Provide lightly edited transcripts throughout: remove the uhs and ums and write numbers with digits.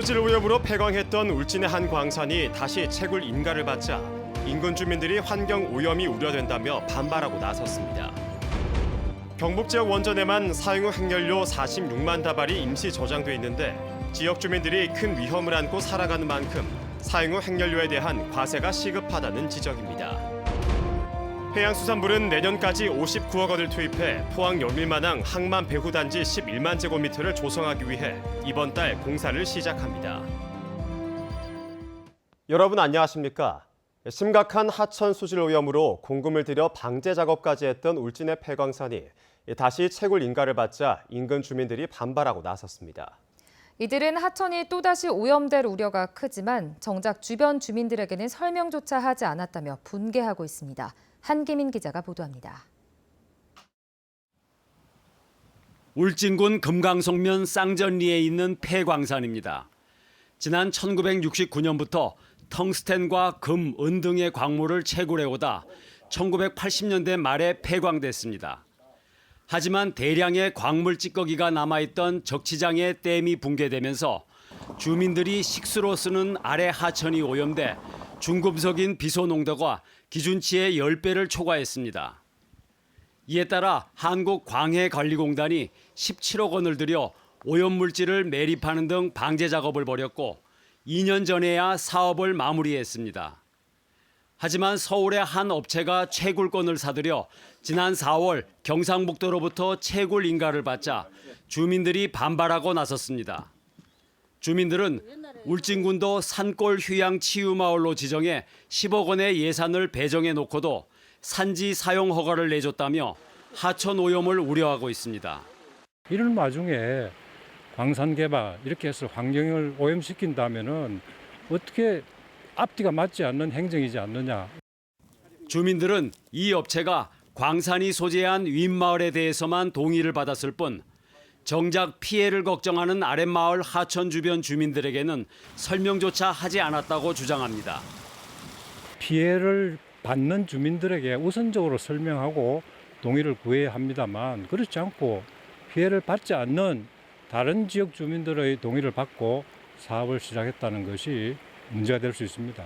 수질 오염으로 폐광했던 울진의 한 광산이 다시 채굴 인가를 받자 인근 주민들이 환경 오염이 우려된다며 반발하고 나섰습니다. 경북 지역 원전에만 사용 후 핵연료 46만 다발이 임시 저장돼 있는데 지역 주민들이 큰 위험을 안고 살아가는 만큼 사용 후 핵연료에 대한 과세가 시급하다는 지적입니다. 해양수산부는 내년까지 59억 원을 투입해 포항 영일만항 항만 배후단지 11만 제곱미터를 조성하기 위해 이번 달 공사를 시작합니다. 여러분 안녕하십니까? 심각한 하천 수질 오염으로 공금을 들여 방제 작업까지 했던 울진의 폐광산이 다시 채굴 인가를 받자 인근 주민들이 반발하고 나섰습니다. 이들은 하천이 또다시 오염될 우려가 크지만 정작 주변 주민들에게는 설명조차 하지 않았다며 분개하고 있습니다. 한기민 기자가 보도합니다. 울진군 금강송면 쌍전리에 있는 폐광산입니다. 지난 1969년부터 텅스텐과 금, 은 등의 광물을 채굴해오다 1980년대 말에 폐광됐습니다. 하지만 대량의 광물 찌꺼기가 남아있던 적치장의 댐이 붕괴되면서 주민들이 식수로 쓰는 아래 하천이 오염돼 중금속인 비소 농도가 기준치의 10배를 초과했습니다. 이에 따라 한국광해관리공단이 17억 원을 들여 오염물질을 매립하는 등 방제 작업을 벌였고 2년 전에야 사업을 마무리했습니다. 하지만 서울의 한 업체가 채굴권을 사들여 지난 4월 경상북도로부터 채굴 인가를 받자 주민들이 반발하고 나섰습니다. 주민들은 울진군도 산골 휴양 치유마을로 지정해 10억 원의 예산을 배정해 놓고도 산지 사용 허가를 내줬다며 하천 오염을 우려하고 있습니다. 이런 와중에 광산 개발 이렇게 해서 환경을 오염시킨다면은 어떻게 앞뒤가 맞지 않는 행정이지 않느냐. 주민들은 이 업체가 광산이 소재한 윗마을에 대해서만 동의를 받았을 뿐 정작 피해를 걱정하는 아랫마을 하천 주변 주민들에게는 설명조차 하지 않았다고 주장합니다. 피해를 받는 주민들에게 우선적으로 설명하고 동의를 구해야 합니다만 그렇지 않고 피해를 받지 않는 다른 지역 주민들의 동의를 받고 사업을 시작했다는 것이 문제가 될 수 있습니다.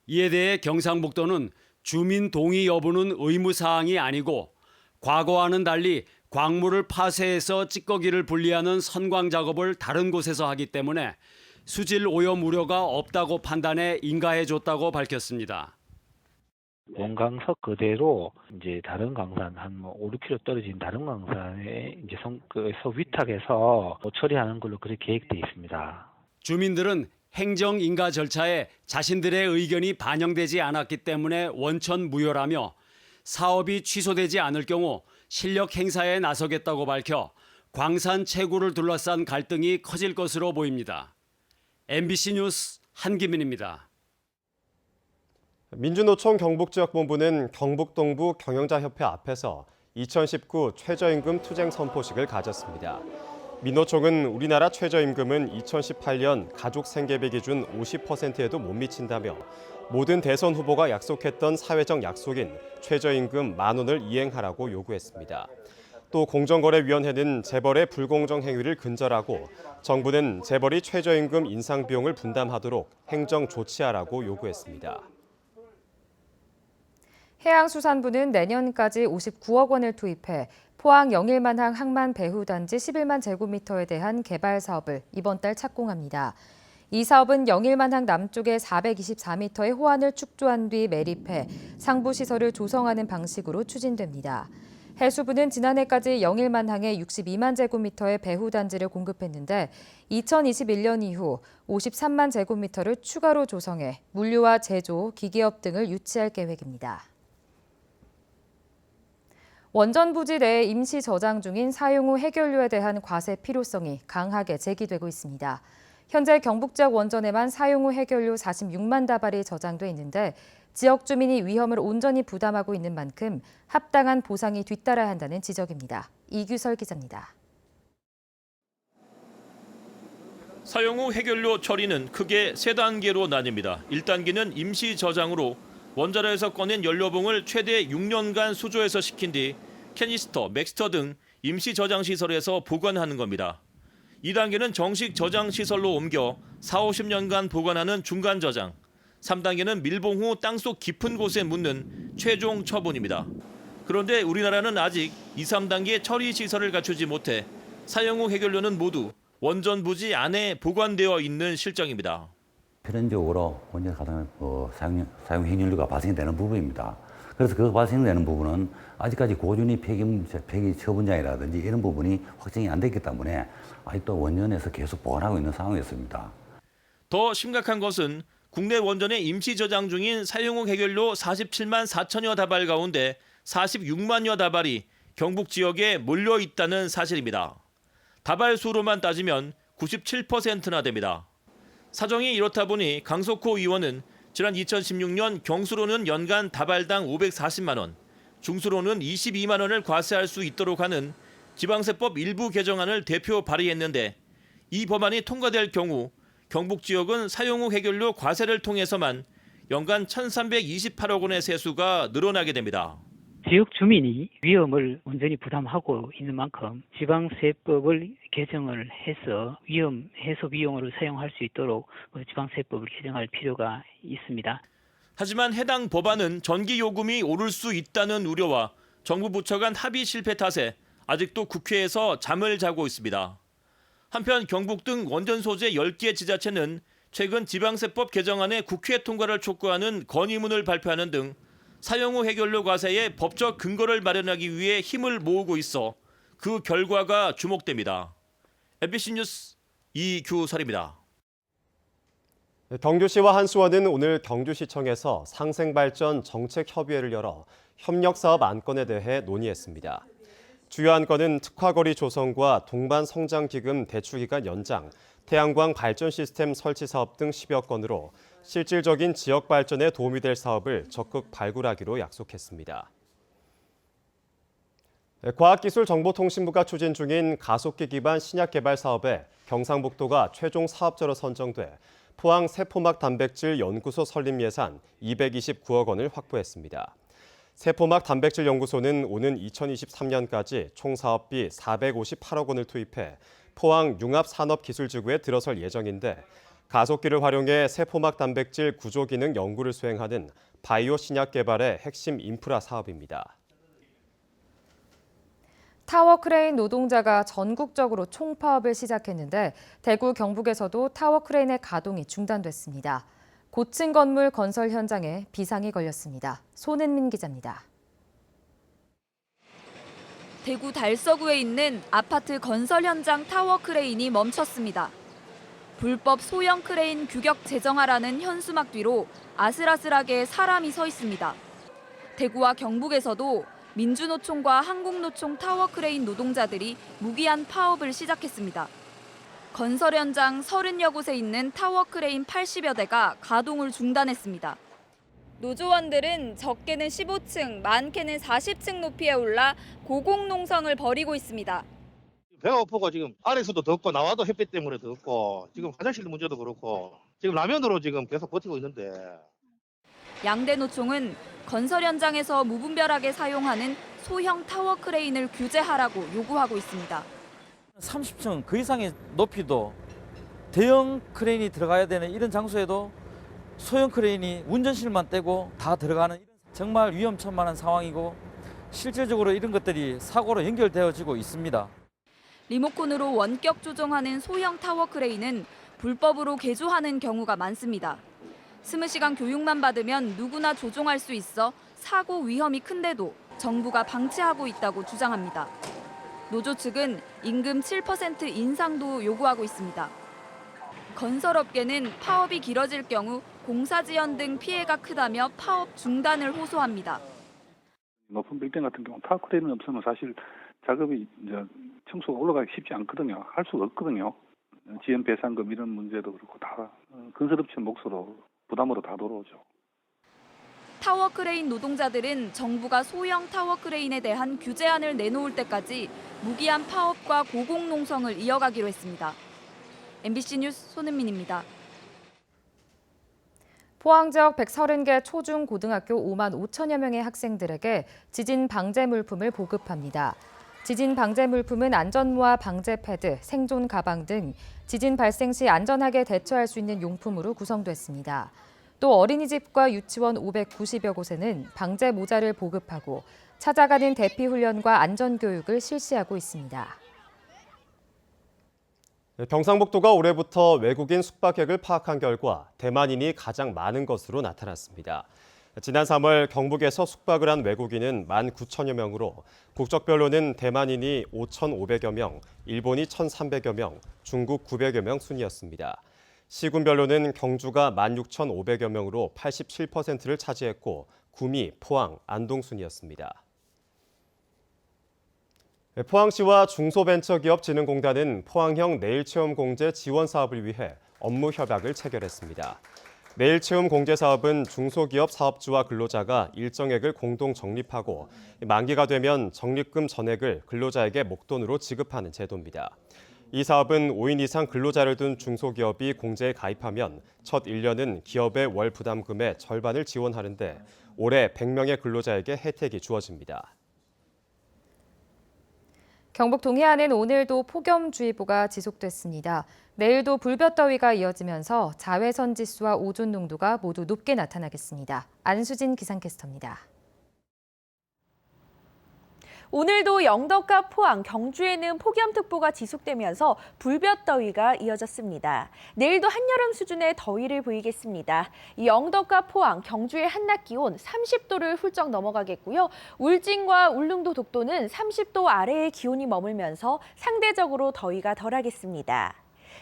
이에 대해 경상북도는 주민 동의 여부는 의무사항이 아니고 과거와는 달리 광물을 파쇄해서 찌꺼기를 분리하는 선광 작업을 다른 곳에서 하기 때문에 수질 오염 우려가 없다고 판단해 인가해줬다고 밝혔습니다. 원강석 그대로 이제 다른 강산 한 5, 6km 떨어진 다른 강산에 이제 서 위탁해서 처리하는 걸로 그렇게 계획돼 있습니다. 주민들은 행정 인가 절차에 자신들의 의견이 반영되지 않았기 때문에 원천 무효라며 사업이 취소되지 않을 경우 실력 행사에 나서겠다고 밝혀 광산 채굴을 둘러싼 갈등이 커질 것으로 보입니다. MBC 뉴스 한기민입니다. 민주노총 경북지역본부는 경북동부 경영자협회 앞에서 2019 최저임금 투쟁 선포식을 가졌습니다. 민노총은 우리나라 최저임금은 2018년 가족 생계비 기준 50%에도 못 미친다며 모든 대선 후보가 약속했던 사회적 약속인 최저임금 10,000원을 이행하라고 요구했습니다. 또 공정거래위원회는 재벌의 불공정 행위를 근절하고 정부는 재벌이 최저임금 인상 비용을 분담하도록 행정 조치하라고 요구했습니다. 해양수산부는 내년까지 59억 원을 투입해 포항 영일만항 항만 배후단지 11만 제곱미터에 대한 개발 사업을 이번 달 착공합니다. 이 사업은 영일만항 남쪽에 424m의 호안을 축조한 뒤 매립해 상부시설을 조성하는 방식으로 추진됩니다. 해수부는 지난해까지 영일만항에 62만 제곱미터의 배후단지를 공급했는데 2021년 이후 53만 제곱미터를 추가로 조성해 물류와 제조, 기계업 등을 유치할 계획입니다. 원전 부지 내에 임시 저장 중인 사용 후 핵연료에 대한 과세 필요성이 강하게 제기되고 있습니다. 현재 경북 지역 원전에만 사용 후 핵연료 46만 다발이 저장돼 있는데 지역 주민이 위험을 온전히 부담하고 있는 만큼 합당한 보상이 뒤따라야 한다는 지적입니다. 이규설 기자입니다. 사용 후 핵연료 처리는 크게 세 단계로 나뉩니다. 1단계는 임시 저장으로 원자로에서 꺼낸 연료봉을 최대 6년간 수조에서 식힌 뒤 캐니스터, 맥스터 등 임시 저장 시설에서 보관하는 겁니다. 2단계는 정식 저장 시설로 옮겨 40-50년간 보관하는 중간 저장, 3단계는 밀봉 후 땅속 깊은 곳에 묻는 최종 처분입니다. 그런데 우리나라는 아직 2, 3단계 처리 시설을 갖추지 못해 사용 후 해결료는 모두 원전 부지 안에 보관되어 있는 실정입니다. 필연적으로 원전 가동 사용 행렬료가 발생되는 부분입니다. 그래서 그 발생되는 부분은 아직까지 고준위 폐기 처분장이라든지 이런 부분이 확정이 안 됐기 때문에 아직도 원전에서 계속 보관하고 있는 상황이었습니다. 더 심각한 것은 국내 원전에 임시 저장 중인 사용 후 해결료 47만 4천여 다발 가운데 46만여 다발이 경북 지역에 몰려 있다는 사실입니다. 다발 수로만 따지면 97%나 됩니다. 사정이 이렇다 보니 강석호 의원은 지난 2016년 경수로는 연간 다발당 540만 원, 중수로는 22만 원을 과세할 수 있도록 하는 지방세법 일부 개정안을 대표 발의했는데 이 법안이 통과될 경우 경북 지역은 사용 후 해결료 과세를 통해서만 연간 1,328억 원의 세수가 늘어나게 됩니다. 지역 주민이 위험을 온전히 부담하고 있는 만큼 지방세법을 개정을 해서 위험 해소 비용으로 사용할 수 있도록 지방세법을 개정할 필요가 있습니다. 하지만 해당 법안은 전기 요금이 오를 수 있다는 우려와 정부 부처 간 합의 실패 탓에 아직도 국회에서 잠을 자고 있습니다. 한편 경북 등 원전 소재 10개 지자체는 최근 지방세법 개정안의 국회 통과를 촉구하는 건의문을 발표하는 등 사용 후 해결료 과세의 법적 근거를 마련하기 위해 힘을 모으고 있어 그 결과가 주목됩니다. MBC 뉴스 이규설입니다. 경주시와 한수원은 오늘 경주시청에서 상생발전 정책협의회를 열어 협력사업 안건에 대해 논의했습니다. 주요 안건은 특화거리 조성과 동반성장기금 대출기간 연장, 태양광 발전 시스템 설치 사업 등 10여 건으로 실질적인 지역 발전에 도움이 될 사업을 적극 발굴하기로 약속했습니다. 과학기술정보통신부가 추진 중인 가속기 기반 신약 개발 사업에 경상북도가 최종 사업자로 선정돼 포항 세포막 단백질 연구소 설립 예산 229억 원을 확보했습니다. 세포막 단백질 연구소는 오는 2023년까지 총 사업비 458억 원을 투입해 포항 융합산업기술지구에 들어설 예정인데 가속기를 활용해 세포막 단백질 구조 기능 연구를 수행하는 바이오 신약 개발의 핵심 인프라 사업입니다. 타워 크레인 노동자가 전국적으로 총파업을 시작했는데 대구 경북에서도 타워 크레인의 가동이 중단됐습니다. 고층 건물 건설 현장에 비상이 걸렸습니다. 손은민 기자입니다. 대구 달서구에 있는 아파트 건설 현장 타워 크레인이 멈췄습니다. 불법 소형 크레인 규격 제정하라는 현수막 뒤로 아슬아슬하게 사람이 서 있습니다. 대구와 경북에서도 민주노총과 한국노총 타워 크레인 노동자들이 무기한 파업을 시작했습니다. 건설 현장 30여 곳에 있는 타워 크레인 80여 대가 가동을 중단했습니다. 노조원들은 적게는 15층, 많게는 40층 높이에 올라 고공농성을 벌이고 있습니다. 배가 고프고 지금 아래서도 덥고 나와도 햇빛 때문에 덥고 지금 화장실 문제도 그렇고 지금 라면으로 지금 계속 버티고 있는데. 양대 노총은 건설 현장에서 무분별하게 사용하는 소형 타워 크레인을 규제하라고 요구하고 있습니다. 30층 그 이상의 높이도 대형 크레인이 들어가야 되는 이런 장소에도 소형 크레인이 운전실만 떼고 다 들어가는 정말 위험천만한 상황이고 실질적으로 이런 것들이 사고로 연결되어지고 있습니다. 리모컨으로 원격 조종하는 소형 타워 크레인은 불법으로 개조하는 경우가 많습니다. 20시간 교육만 받으면 누구나 조종할 수 있어 사고 위험이 큰데도 정부가 방치하고 있다고 주장합니다. 노조 측은 임금 7% 인상도 요구하고 있습니다. 건설업계는 파업이 길어질 경우 공사 지연 등 피해가 크다며 파업 중단을 호소합니다. 높은 빌딩 같은 경우 타워 크레인이 없으면 사실 작업이 청소가 올라가기 쉽지 않거든요. 할 수가 없거든요. 지연 배상금 이런 문제도 그렇고 다 건설업체 몫으로 부담으로 다 들어오죠. 타워 크레인 노동자들은 정부가 소형 타워 크레인에 대한 규제안을 내놓을 때까지 무기한 파업과 고공농성을 이어가기로 했습니다. MBC 뉴스 손은민입니다. 포항 지역 130개 초중 고등학교 5만 5천여 명의 학생들에게 지진 방제 물품을 보급합니다. 지진 방제 물품은 안전모와 방제 패드, 생존 가방 등 지진 발생 시 안전하게 대처할 수 있는 용품으로 구성됐습니다. 또 어린이집과 유치원 590여 곳에는 방제 모자를 보급하고 찾아가는 대피 훈련과 안전교육을 실시하고 있습니다. 경상북도가 올해부터 외국인 숙박객을 파악한 결과 대만인이 가장 많은 것으로 나타났습니다. 지난 3월 경북에서 숙박을 한 외국인은 19,000여 명으로 국적별로는 대만인이 5,500여 명, 일본이 1,300여 명, 중국 900여 명 순이었습니다. 시군별로는 경주가 16,500여 명으로 87%를 차지했고 구미, 포항, 안동 순이었습니다. 포항시와 중소벤처기업진흥공단은 포항형 내일체험공제 지원 사업을 위해 업무 협약을 체결했습니다. 내일체험공제 사업은 중소기업 사업주와 근로자가 일정액을 공동 적립하고 만기가 되면 적립금 전액을 근로자에게 목돈으로 지급하는 제도입니다. 이 사업은 5인 이상 근로자를 둔 중소기업이 공제에 가입하면 첫 1년은 기업의 월 부담금의 절반을 지원하는데 올해 100명의 근로자에게 혜택이 주어집니다. 경북 동해안은 오늘도 폭염주의보가 지속됐습니다. 내일도 불볕더위가 이어지면서 자외선 지수와 오존 농도가 모두 높게 나타나겠습니다. 안수진 기상캐스터입니다. 오늘도 영덕과 포항, 경주에는 폭염특보가 지속되면서 불볕더위가 이어졌습니다. 내일도 한여름 수준의 더위를 보이겠습니다. 이 영덕과 포항, 경주의 한낮 기온 30도를 훌쩍 넘어가겠고요. 울진과 울릉도, 독도는 30도 아래의 기온이 머물면서 상대적으로 더위가 덜하겠습니다.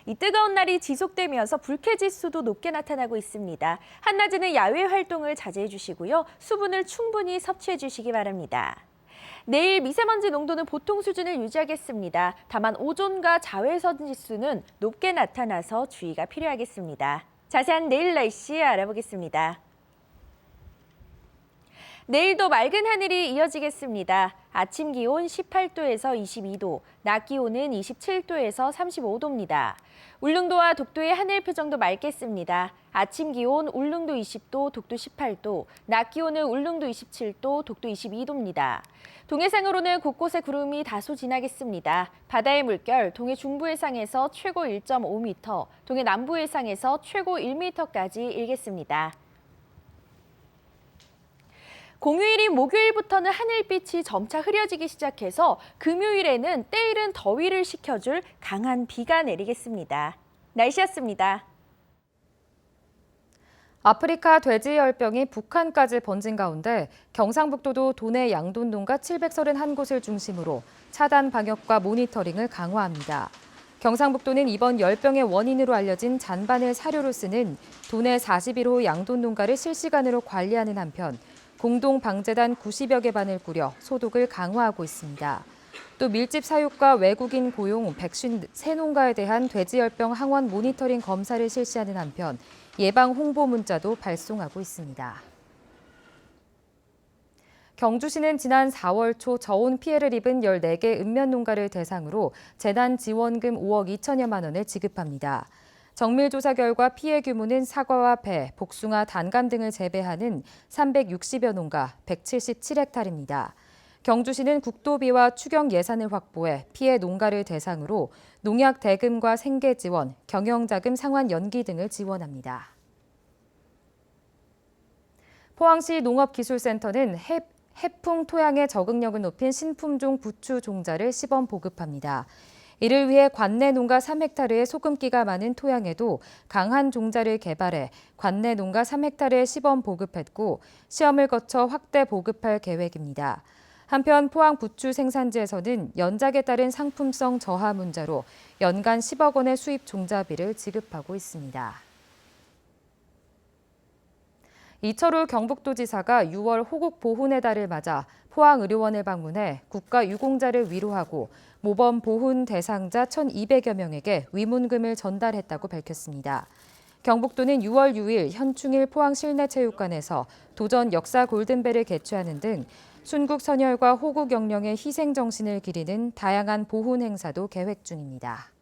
이 뜨거운 날이 지속되면서 불쾌지수도 높게 나타나고 있습니다. 한낮에는 야외 활동을 자제해 주시고요. 수분을 충분히 섭취해 주시기 바랍니다. 내일 미세먼지 농도는 보통 수준을 유지하겠습니다. 다만 오존과 자외선 지수는 높게 나타나서 주의가 필요하겠습니다. 자세한 내일 날씨 알아보겠습니다. 내일도 맑은 하늘이 이어지겠습니다. 아침 기온 18도에서 22도, 낮 기온은 27도에서 35도입니다. 울릉도와 독도의 하늘 표정도 맑겠습니다. 아침 기온 울릉도 20도, 독도 18도, 낮 기온은 울릉도 27도, 독도 22도입니다. 동해상으로는 곳곳에 구름이 다소 지나겠습니다. 바다의 물결, 동해 중부 해상에서 최고 1.5m, 동해 남부 해상에서 최고 1m까지 일겠습니다. 공휴일인 목요일부터는 하늘빛이 점차 흐려지기 시작해서 금요일에는 때이른 더위를 식혀줄 강한 비가 내리겠습니다. 날씨였습니다. 아프리카 돼지열병이 북한까지 번진 가운데 경상북도도 도내 양돈동과 731곳을 중심으로 차단 방역과 모니터링을 강화합니다. 경상북도는 이번 열병의 원인으로 알려진 잔반을 사료로 쓰는 도내 41호 양돈농가를 실시간으로 관리하는 한편 공동방제단 90여 개 반을 꾸려 소독을 강화하고 있습니다. 또 밀집 사육과 외국인 고용 153농가에 대한 돼지열병 항원 모니터링 검사를 실시하는 한편 예방 홍보 문자도 발송하고 있습니다. 경주시는 지난 4월 초 저온 피해를 입은 14개 읍면농가를 대상으로 재난 지원금 5억 2천여만 원을 지급합니다. 정밀조사 결과 피해 규모는 사과와 배, 복숭아, 단감 등을 재배하는 360여 농가 177헥타르입니다. 경주시는 국도비와 추경 예산을 확보해 피해 농가를 대상으로 농약 대금과 생계 지원, 경영자금 상환 연기 등을 지원합니다. 포항시 농업기술센터는 해풍 토양의 적응력을 높인 신품종 부추 종자를 시범 보급합니다. 이를 위해 관내 농가 3헥타르의 소금기가 많은 토양에도 강한 종자를 개발해 관내 농가 3헥타르에 시범 보급했고 시험을 거쳐 확대 보급할 계획입니다. 한편 포항 부추 생산지에서는 연작에 따른 상품성 저하 문제로 연간 10억 원의 수입 종자비를 지급하고 있습니다. 이철우 경북도지사가 6월 호국 보훈의 달을 맞아 포항의료원을 방문해 국가 유공자를 위로하고 모범 보훈 대상자 1,200여 명에게 위문금을 전달했다고 밝혔습니다. 경북도는 6월 6일 현충일 포항실내체육관에서 도전 역사 골든벨을 개최하는 등 순국 선열과 호국 영령의 희생 정신을 기리는 다양한 보훈 행사도 계획 중입니다.